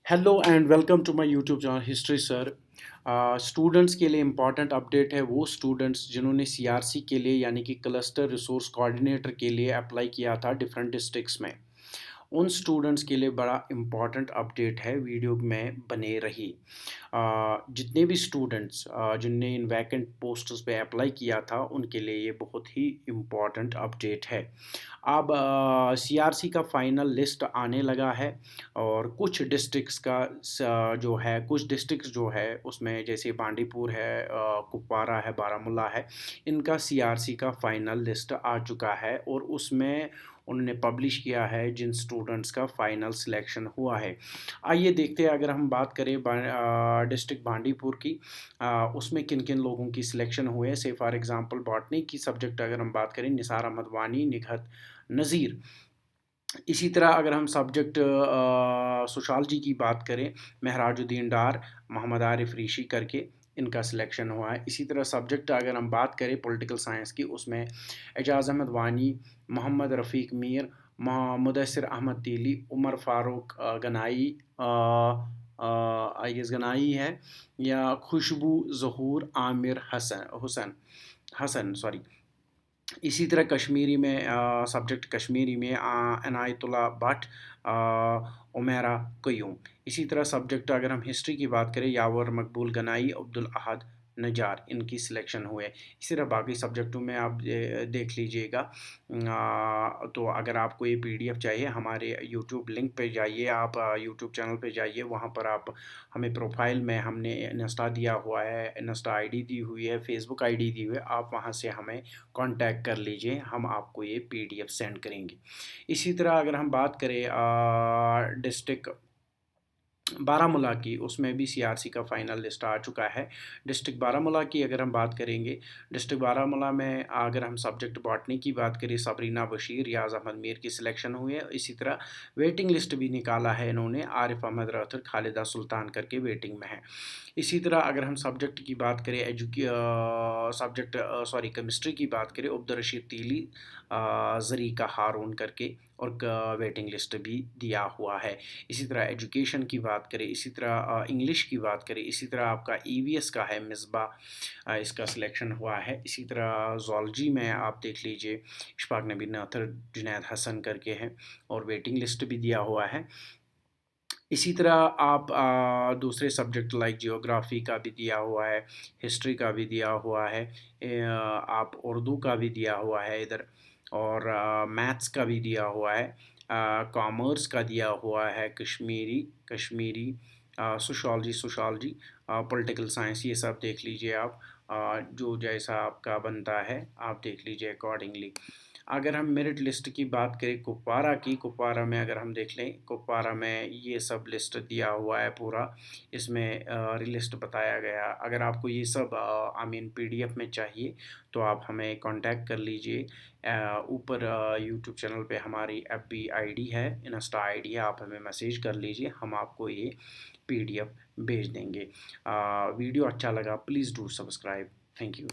Hello and welcome to my YouTube channel history sir. Students के लिए important update है वो स्टूडेंट्स जिन्होंने सीआरसी के लिए यानी कि क्लस्टर रिसोर्स कोऑर्डिनेटर के लिए अप्लाई किया था डिफरेंट डिस्ट्रिक्ट्स में। उन स्टूडेंट्स के लिए बड़ा इम्पॉर्टेंट अपडेट है, वीडियो में बने रही। जितने भी स्टूडेंट्स जिनने इन वैकेंट पोस्ट्स पे अप्लाई किया था उनके लिए ये बहुत ही इम्पॉर्टेंट अपडेट है। अब सीआरसी का फाइनल लिस्ट आने लगा है और कुछ डिस्ट्रिक्ट्स का जो है कुछ डिस्ट्रिक्ट्स जो है उसमें जैसे बांदीपुर है, कुपवारा है, बारामूला है, इनका सीआरसी का फाइनल लिस्ट आ चुका है और उसमें उन्होंने पब्लिश किया है जिन स्टूडेंट्स का फाइनल सिलेक्शन हुआ है। आइए देखते हैं, अगर हम बात करें डिस्ट्रिक्ट बांदीपुर की, उसमें किन किन लोगों की सिलेक्शन हुए। से फॉर एग्जांपल बॉटनी की सब्जेक्ट अगर हम बात करें, निसार अहमद वानी, निखत नज़ीर। इसी तरह अगर हम सब्जेक्ट सोशालजी की बात करें, महराजुद्दीन डार, मोहम्मद आरिफ ऋषि करके इनका सिलेक्शन हुआ है। इसी तरह सब्जेक्ट अगर हम बात करें पॉलिटिकल साइंस की, उसमें एजाज़ अहमद वानी, मोहम्मद रफ़ीक मीर, मुदस्सिर अहमद तीली, उमर फ़ारूक गनाई, आई गेस गनाई है, या खुशबू ज़हूर आमिर हुसैन हसन सॉरी। इसी तरह कश्मीरी में सब्जेक्ट कश्मीरी में इनायतुल्लाह भट्ट, उमेरा क़य्यूम। इसी तरह सब्जेक्ट अगर हम हिस्ट्री की बात करें, यावर मकबूल गनाई, अब्दुल अहद नजार, इनकी सिलेक्शन हुए। इसी तरह बाकी सब्जेक्टों में आप देख लीजिएगा। तो अगर आपको ये पीडीएफ चाहिए, हमारे यूट्यूब लिंक पे जाइए, आप यूट्यूब चैनल पे जाइए, वहाँ पर आप हमें प्रोफाइल में हमने इंस्टा दिया हुआ है, इंस्टा आईडी दी हुई है, फेसबुक आईडी दी हुई है, आप वहाँ से हमें कांटेक्ट कर लीजिए, हम आपको ये पीडीएफ सेंड करेंगे। इसी तरह अगर हम बात करें डिस्ट्रिक्ट बारामूला की, उसमें भी सीआरसी का फाइनल लिस्ट आ चुका है। डिस्ट्रिक्ट बारामूला की अगर हम बात करेंगे, डिस्ट्रिक्ट बारामूला में अगर हम सब्जेक्ट बॉटनी की बात करें, सबरीना बशीर, रियाज अहमद मीर की सिलेक्शन हुई है। इसी तरह वेटिंग लिस्ट भी निकाला है इन्होंने, आरिफ अहमद रथर, खालिदा सुल्तान करके वेटिंग में है। इसी तरह अगर हम सब्जेक्ट की बात करें, सब्जेक्ट सॉरी केमिस्ट्री की बात करें, अब्दुल रशीद तीली, ज़रीका हारून करके, और वेटिंग लिस्ट भी दिया हुआ है। इसी तरह एजुकेशन की बात करें, इसी तरह इंग्लिश की बात करें, इसी तरह आपका ईवीएस का है मिसबा, इसका सिलेक्शन हुआ है। इसी तरह ज़ूलॉजी में आप देख लीजिए, इशफाक नबी नाथर, जुनैद हसन करके हैं, और वेटिंग लिस्ट भी दिया हुआ है। इसी तरह आप दूसरे सब्जेक्ट लाइक जियोग्राफ़ी का भी दिया हुआ है, हिस्ट्री का भी दिया हुआ है, आप उर्दू का भी दिया हुआ है इधर, और मैथ्स का भी दिया हुआ है, कॉमर्स का दिया हुआ है, Kashmiri Kashmiri, sociology, political science, ये सब देख लीजिए आप। जो जैसा आपका बनता है आप देख लीजिए अकॉर्डिंगली। अगर हम मेरिट लिस्ट की बात करें कुपवारा की, कुपवारा में अगर हम देख लें, कुपवारा में ये सब लिस्ट दिया हुआ है पूरा, इसमें लिस्ट बताया गया। अगर आपको ये सब आई मीन पीडीएफ में चाहिए तो आप हमें कांटेक्ट कर लीजिए। ऊपर यूट्यूब चैनल पे हमारी एफबी आईडी है, इंस्टा आईडी है, आप हमें मैसेज कर लीजिए, हम आपको ये पीडीएफ भेज देंगे। वीडियो अच्छा लगा, please do subscribe. Thank you.